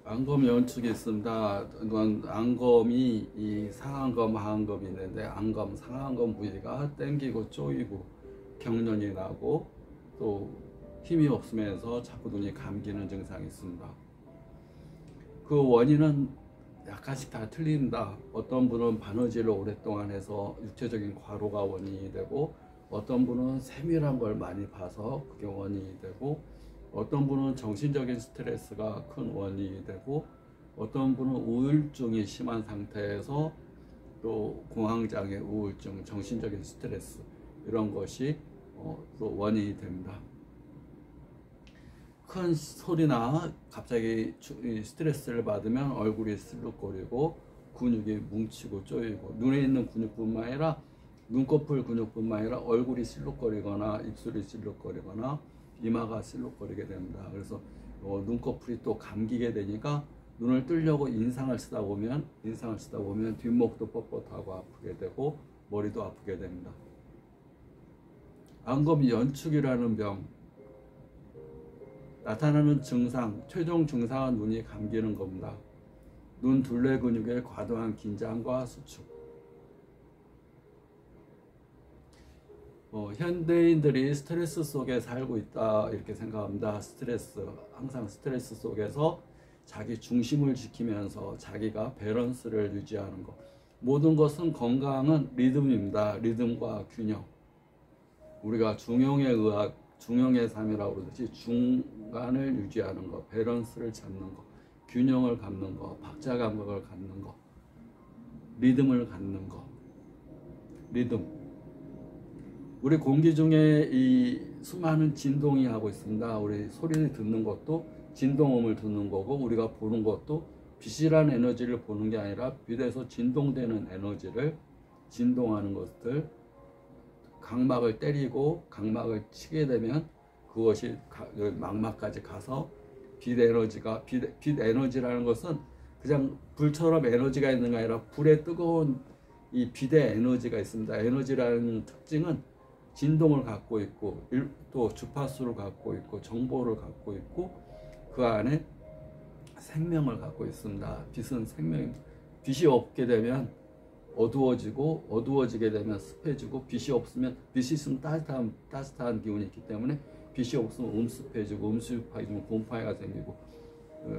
안검 연축이 있습니다. 이건 안검이 이 상안검, 하안검이 있는데 안검, 상안검 부위가 땡기고 쪼이고 경련이 나고 또 힘이 없으면서 자꾸 눈이 감기는 증상이 있습니다. 그 원인은 약간씩 다 틀린다. 어떤 분은 바느질을 오랫동안 해서 육체적인 과로가 원인이 되고, 어떤 분은 세밀한 걸 많이 봐서 그게 원인이 되고, 어떤 분은 정신적인 스트레스가 큰 원인이 되고, 어떤 분은 우울증이 심한 상태에서 또 공황장애, 우울증, 정신적인 스트레스 이런 것이 또 원인이 됩니다. 큰 소리나 갑자기 스트레스를 받으면 얼굴이 슬룩거리고 근육이 뭉치고 쪼이고, 눈에 있는 근육뿐만 아니라 눈꺼풀 근육뿐만 아니라 얼굴이 실룩거리거나 입술이 실룩거리거나 이마가 실룩거리게 됩니다. 그래서 눈꺼풀이 또 감기게 되니까 눈을 뜨려고 인상을 쓰다 보면 뒷목도 뻣뻣하고 아프게 되고 머리도 아프게 됩니다. 안검 연축이라는 병, 나타나는 증상, 최종 증상은 눈이 감기는 겁니다. 눈 둘레 근육의 과도한 긴장과 수축. 현대인들이 스트레스 속에 살고 있다 이렇게 생각합니다. 항상 스트레스 속에서 자기 중심을 지키면서 자기가 밸런스를 유지하는 것. 모든 것은 건강은 리듬입니다. 리듬과 균형. 우리가 중용의 의학, 중용의 삶이라고 그러듯이 중간을 유지하는 것, 밸런스를 잡는 것, 균형을 갖는 것, 박자 감각을 갖는 것, 리듬을 갖는 것. 리듬. 우리 공기 중에 이 수많은 진동이 하고 있습니다. 우리 소리를 듣는 것도 진동음을 듣는 거고, 우리가 보는 것도 빛이라는 에너지를 보는 게 아니라 빛에서 진동되는 에너지를, 진동하는 것들, 각막을 때리고 각막을 치게 되면 그것이 망막까지 가서 빛 에너지라는 것은 그냥 불처럼 에너지가 있는 게 아니라 불의 뜨거운 이 빛의 에너지가 있습니다. 에너지라는 특징은 진동을 갖고 있고 또 주파수를 갖고 있고 정보를 갖고 있고 그 안에 생명을 갖고 있습니다. 빛은 생명입니다. 빛이 없게 되면 어두워지고, 어두워지게 되면 습해지고, 빛이 없으면, 빛이 있으면 따뜻한 기운이 있기 때문에 빛이 없으면 음습해지고, 음습해지면 곰팡이가 생기고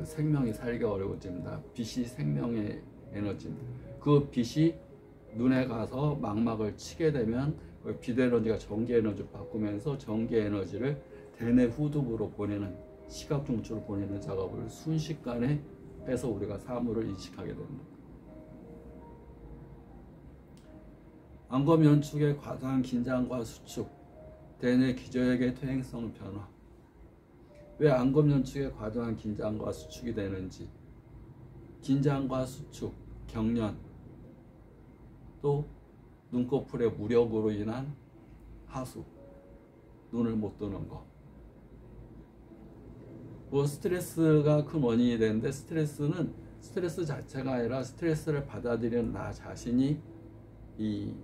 생명이 살기 어려워집니다. 빛이 생명의 에너지입니다. 그 빛이 눈에 가서 망막을 치게 되면 빛 에너지가 전기 에너지로 바꾸면서 전기 에너지를 대뇌 후두부로 보내는, 시각 중추로 보내는 작업을 순식간에 해서 우리가 사물을 인식하게 됩니다. 안검 연축의 과도한 긴장과 수축, 대뇌 기저역의 퇴행성 변화. 왜 안검 연축의 과도한 긴장과 수축이 되는지, 긴장과 수축, 경련, 또 눈꺼풀의 무력으로 인한 하수, 눈을 못 뜨는 것. 스트레스가 큰 원인이 되는데, 스트레스 자체가 아니라 스트레스를 받아들이는 나 자신이 이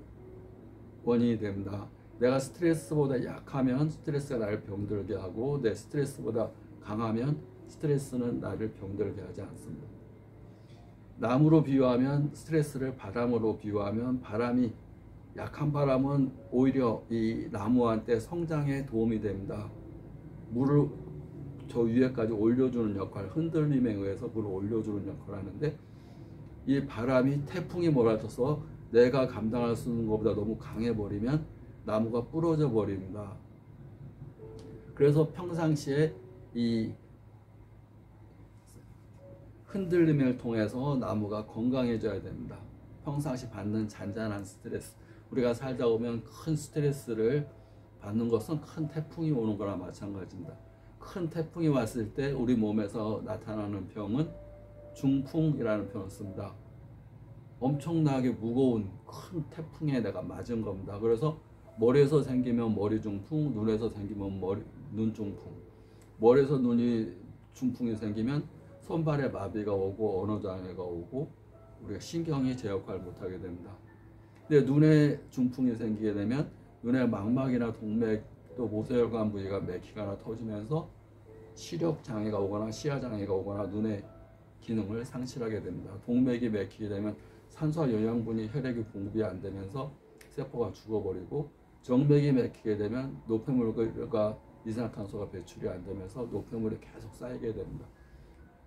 원인이 됩니다. 내가 스트레스보다 약하면 스트레스가 나를 병들게 하고, 내 스트레스보다 강하면 스트레스는 나를 병들게 하지 않습니다. 나무로 비유하면, 스트레스를 바람으로 비유하면, 약한 바람은 오히려 이 나무한테 성장에 도움이 됩니다. 물을 저 위에까지 올려주는 역할, 흔들림에 의해서 물을 올려주는 역할을 하는데, 이 바람이 태풍이 몰아쳐서 내가 감당할 수 있는 것보다 너무 강해버리면 나무가 부러져 버립니다. 그래서 평상시에 이 흔들림을 통해서 나무가 건강해져야 됩니다. 평상시 받는 잔잔한 스트레스, 우리가 살다 보면 큰 스트레스를 받는 것은 큰 태풍이 오는 거나 마찬가지입니다. 큰 태풍이 왔을 때 우리 몸에서 나타나는 병은 중풍이라는 표현을 씁니다. 엄청나게 무거운 큰 태풍에 내가 맞은 겁니다. 그래서 머리에서 생기면 머리 중풍, 눈에서 생기면 눈 중풍, 머리에서 중풍이 생기면 손발에 마비가 오고 언어 장애가 오고 우리가 신경이 제 역할을 못하게 됩니다. 근데 눈에 중풍이 생기게 되면 눈의 망막이나 동맥 또 모세혈관 부위가 맥히거나 터지면서 시력 장애가 오거나 시야 장애가 오거나 눈에 기능을 상실하게 됩니다. 동맥이 막히게 되면 산소와 영양분이 혈액에 공급이 안 되면서 세포가 죽어버리고, 정맥이 막히게 되면 노폐물과 이산화탄소가 배출이 안 되면서 노폐물이 계속 쌓이게 됩니다.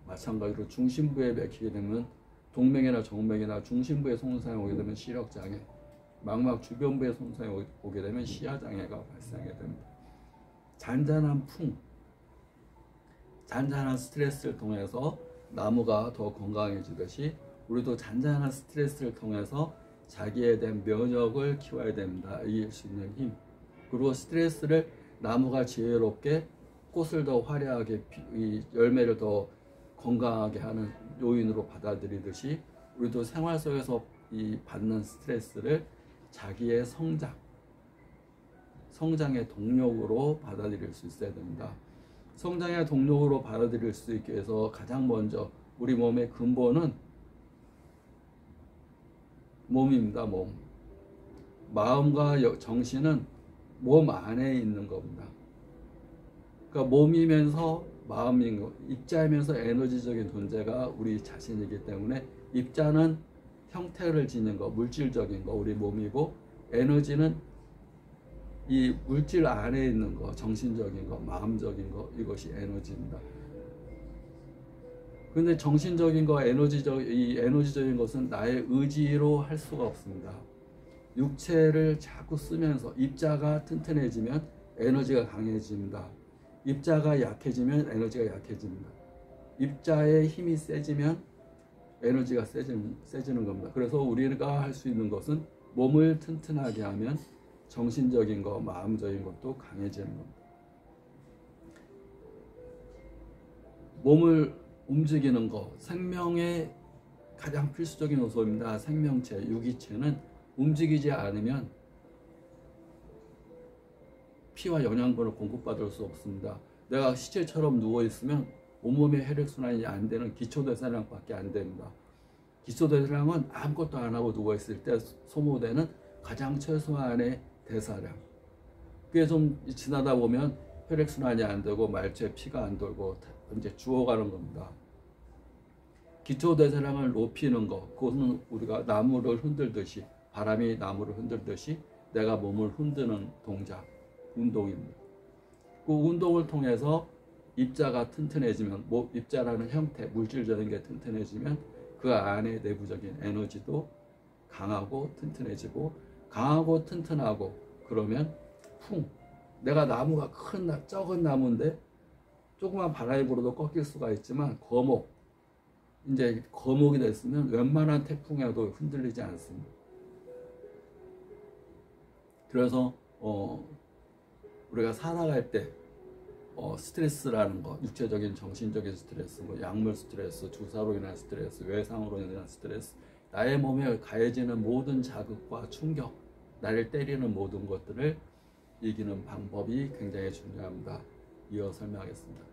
마찬가지로 중심부에 막히게 되면 동맥이나 정맥이나 중심부에 손상이 오게 되면 시력장애, 망막 주변부에 손상이 오게 되면 시야장애가 발생하게 됩니다. 잔잔한 풍, 잔잔한 스트레스를 통해서 나무가 더 건강해지듯이 우리도 잔잔한 스트레스를 통해서 자기에 대한 면역을 키워야 됩니다. 이길 수 있는 힘. 그리고 스트레스를 나무가 지혜롭게 꽃을 더 화려하게, 이 열매를 더 건강하게 하는 요인으로 받아들이듯이 우리도 생활 속에서 이 받는 스트레스를 자기의 성장의 동력으로 받아들일 수 있어야 됩니다. 성장의 동력으로 받아들일 수 있기 위해서 가장 먼저 우리 몸의 근본은 몸입니다. 몸. 마음과 정신은 몸 안에 있는 겁니다. 그러니까 몸이면서 마음인 거, 입자이면서 에너지적인 존재가 우리 자신이기 때문에 입자는 형태를 지닌 거, 물질적인 거, 우리 몸이고, 에너지는 이 물질 안에 있는 거, 정신적인 거, 마음적인 거, 이것이 에너지입니다. 근데 정신적인 거, 이 에너지적인 것은 나의 의지로 할 수가 없습니다. 육체를 자꾸 쓰면서 입자가 튼튼해지면 에너지가 강해집니다. 입자가 약해지면 에너지가 약해집니다. 입자의 힘이 세지면 에너지가 세지는 겁니다. 그래서 우리가 할 수 있는 것은 몸을 튼튼하게 하면 정신적인 것, 마음적인 것도 강해지는 겁니다. 몸을 움직이는 것, 생명의 가장 필수적인 요소입니다. 생명체, 유기체는 움직이지 않으면 피와 영양분을 공급받을 수 없습니다. 내가 시체처럼 누워있으면 온몸의 혈액순환이 안 되는 기초대사량밖에 안 됩니다. 기초대사량은 아무것도 안 하고 누워있을 때 소모되는 가장 최소한의 대사량. 그게 좀 지나다 보면 혈액순환이 안 되고 말초에 피가 안 돌고 이제 죽어가는 겁니다. 기초대사량을 높이는 것, 그것은 우리가 나무를 흔들듯이, 바람이 나무를 흔들듯이 내가 몸을 흔드는 동작, 운동입니다. 그 운동을 통해서 입자가 튼튼해지면, 입자라는 형태, 물질적인 게 튼튼해지면 그 안에 내부적인 에너지도 강하고 튼튼해지고, 강하고 튼튼하고, 그러면 내가 나무가 적은 나무인데 조그만 바람이 불어도 꺾일 수가 있지만, 거목이 됐으면 웬만한 태풍에도 흔들리지 않습니다. 그래서 우리가 살아갈 때 스트레스라는 거, 육체적인 정신적인 스트레스, 약물 스트레스, 주사로 인한 스트레스, 외상으로 인한 스트레스, 나의 몸에 가해지는 모든 자극과 충격, 나를 때리는 모든 것들을 이기는 방법이 굉장히 중요합니다. 이어 설명하겠습니다.